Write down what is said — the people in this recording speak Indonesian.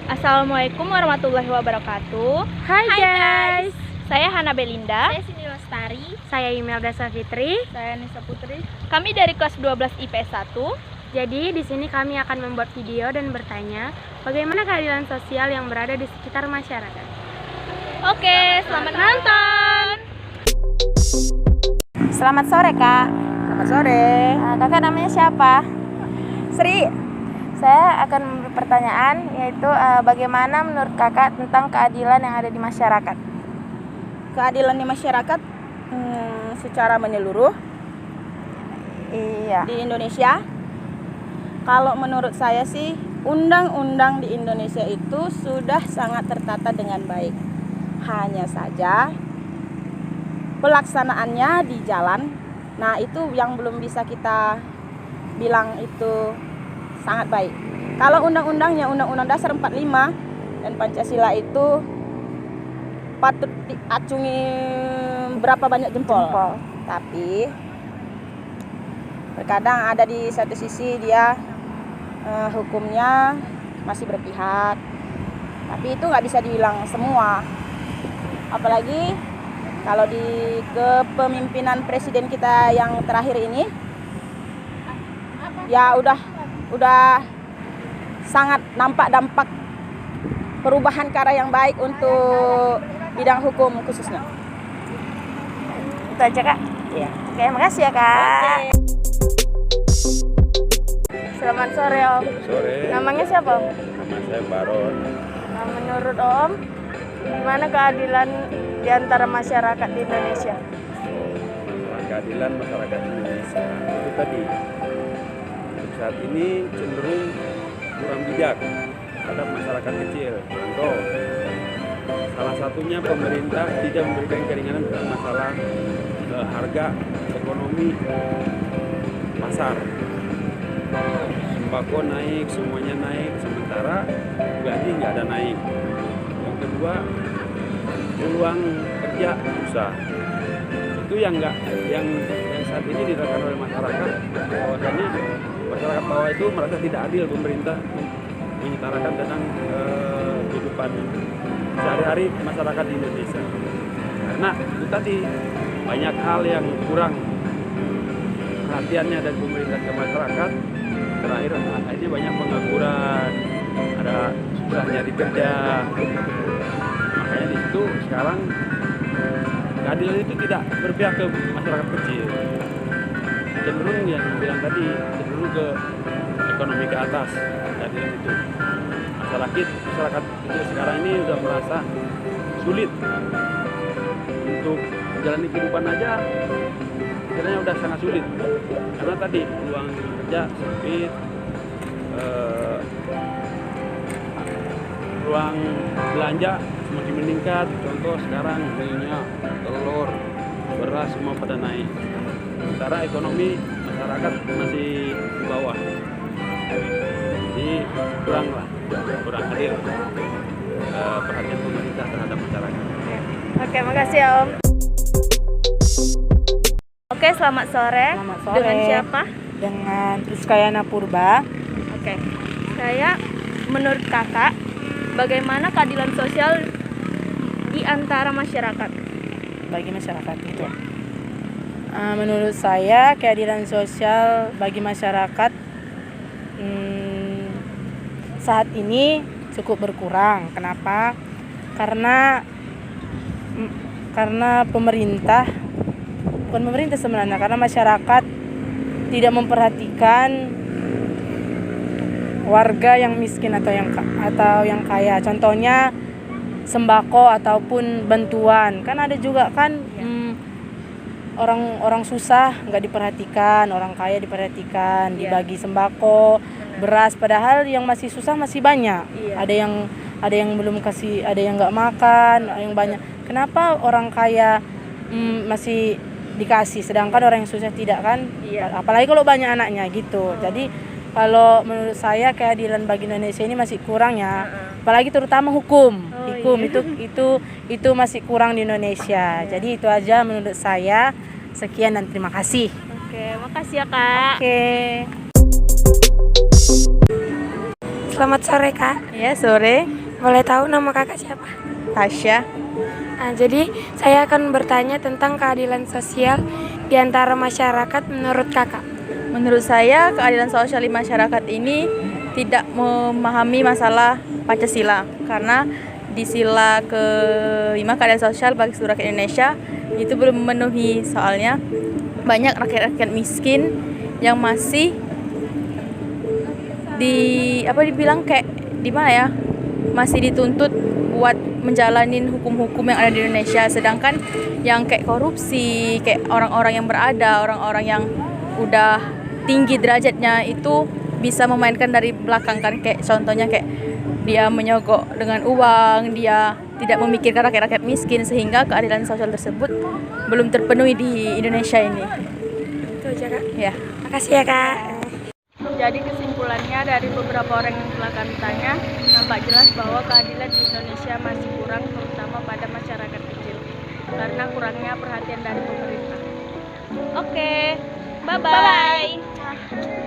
Assalamualaikum warahmatullahi wabarakatuh. Hai guys. Saya Hana Belinda. Saya Sini Lestari. Saya Imelda Safitri. Saya Nisa Putri. Kami dari kelas 12 IPS 1. Jadi di sini kami akan membuat video dan bertanya bagaimana keadilan sosial yang berada di sekitar masyarakat. Oke, selamat nonton. Selamat sore Kak. Selamat sore. Kakak namanya siapa? Sri. Saya akan memberi pertanyaan, yaitu bagaimana menurut Kakak tentang keadilan yang ada di masyarakat? Keadilan di masyarakat secara menyeluruh Iya. di Indonesia. Kalau menurut saya sih, undang-undang di Indonesia itu sudah sangat tertata dengan baik. Hanya saja pelaksanaannya di jalan, nah itu yang belum bisa kita bilang itu sangat baik. Kalau undang-undangnya, Undang-Undang Dasar 45 dan Pancasila itu patut diacungi berapa banyak jempol. Tapi terkadang ada di satu sisi dia hukumnya masih berpihak. Tapi itu nggak bisa dibilang semua. Apalagi kalau di kepemimpinan presiden kita yang terakhir ini, ya udah sangat nampak dampak perubahan ke arah yang baik untuk bidang hukum khususnya. Itu aja Kak. Iya. Oke, makasih ya Kak. Selamat sore Om. Sore, Namanya siapa Om? nama saya Baron. Nah, menurut Om, gimana keadilan di antara masyarakat di Indonesia? Keadilan masyarakat Indonesia itu tadi untuk saat ini cenderung kurang bijak terhadap masyarakat kecil. Contoh, salah satunya pemerintah tidak memberikan keringanan tentang masalah harga ekonomi pasar. Sembako naik, semuanya naik, sementara gaji nggak ada naik. Yang kedua, peluang kerja susah. Itu yang saat ini dirasakan oleh masyarakat. Bahwasannya masyarakat bawah itu merasa tidak adil pemerintah menyetarakan tentang kehidupan sehari-hari masyarakat di Indonesia. Karena itu tadi banyak hal yang kurang perhatiannya dari pemerintah ke masyarakat. Terakhir akhirnya banyak pengangguran, ada susah nyari kerja. Makanya di situ sekarang keadilan itu tidak berpihak ke masyarakat kecil. Cenderung yang bilang tadi, cenderung ke ekonomi ke atas. Keadilan itu masyarakat kecil sekarang ini sudah merasa sulit untuk menjalani kehidupan aja. Akhirnya udah sangat sulit karena tadi peluang kerja sempit, ruang belanja semakin meningkat. Contoh sekarang minyak, telur, beras semua pada naik. Sementara ekonomi masyarakat masih di bawah. Jadi kurang adil perhatian pemerintah terhadap masyarakat. Oke, makasih ya Om. Oke, selamat sore. Selamat sore. Dengan siapa? Dengan Rizkayana Purba. Oke. Menurut Kakak, bagaimana keadilan sosial di antara masyarakat? Bagi masyarakat itu. Menurut saya keadilan sosial bagi masyarakat saat ini cukup berkurang. Kenapa? Karena bukan pemerintah sebenarnya, karena masyarakat tidak memperhatikan warga yang miskin atau yang kaya. Contohnya sembako ataupun bantuan. Kan ada juga kan orang susah nggak diperhatikan, orang kaya diperhatikan, dibagi sembako, beras, padahal yang masih susah masih banyak. Ada yang belum kasih, ada yang nggak makan, ada yang banyak. Kenapa orang kaya masih dikasih sedangkan orang yang susah tidak kan? Apalagi kalau banyak anaknya gitu. Jadi kalau menurut saya keadilan bagi Indonesia ini masih kurang ya. Apalagi terutama hukum itu masih kurang di Indonesia. Jadi itu aja menurut saya. Sekian dan terima kasih. Oke, makasih ya Kak. Oke. Selamat sore Kak. Ya, sore. Boleh tahu nama kakak siapa? Tasya. Nah, jadi saya akan bertanya tentang keadilan sosial di antara masyarakat menurut kakak. Menurut saya, keadilan sosial di masyarakat ini tidak memahami masalah Pancasila, karena di sila ke-5 keadilan sosial bagi seluruh rakyat Indonesia itu belum memenuhi. Soalnya banyak rakyat-rakyat miskin yang masih dibilang kayak di mana ya, masih dituntut buat menjalanin hukum-hukum yang ada di Indonesia, sedangkan yang kayak korupsi, kayak orang-orang yang berada, orang-orang yang udah tinggi derajatnya itu bisa memainkan dari belakang kan, kayak contohnya kayak dia menyogok dengan uang, dia tidak memikirkan rakyat-rakyat miskin, sehingga keadilan sosial tersebut belum terpenuhi di Indonesia ini. Itu aja kak. Ya. Makasih ya kak. Jadi kesimpulannya dari beberapa orang yang telah kami tanya, nampak jelas bahwa keadilan di Indonesia masih kurang, terutama pada masyarakat kecil, karena kurangnya perhatian dari pemerintah. Oke, bye-bye.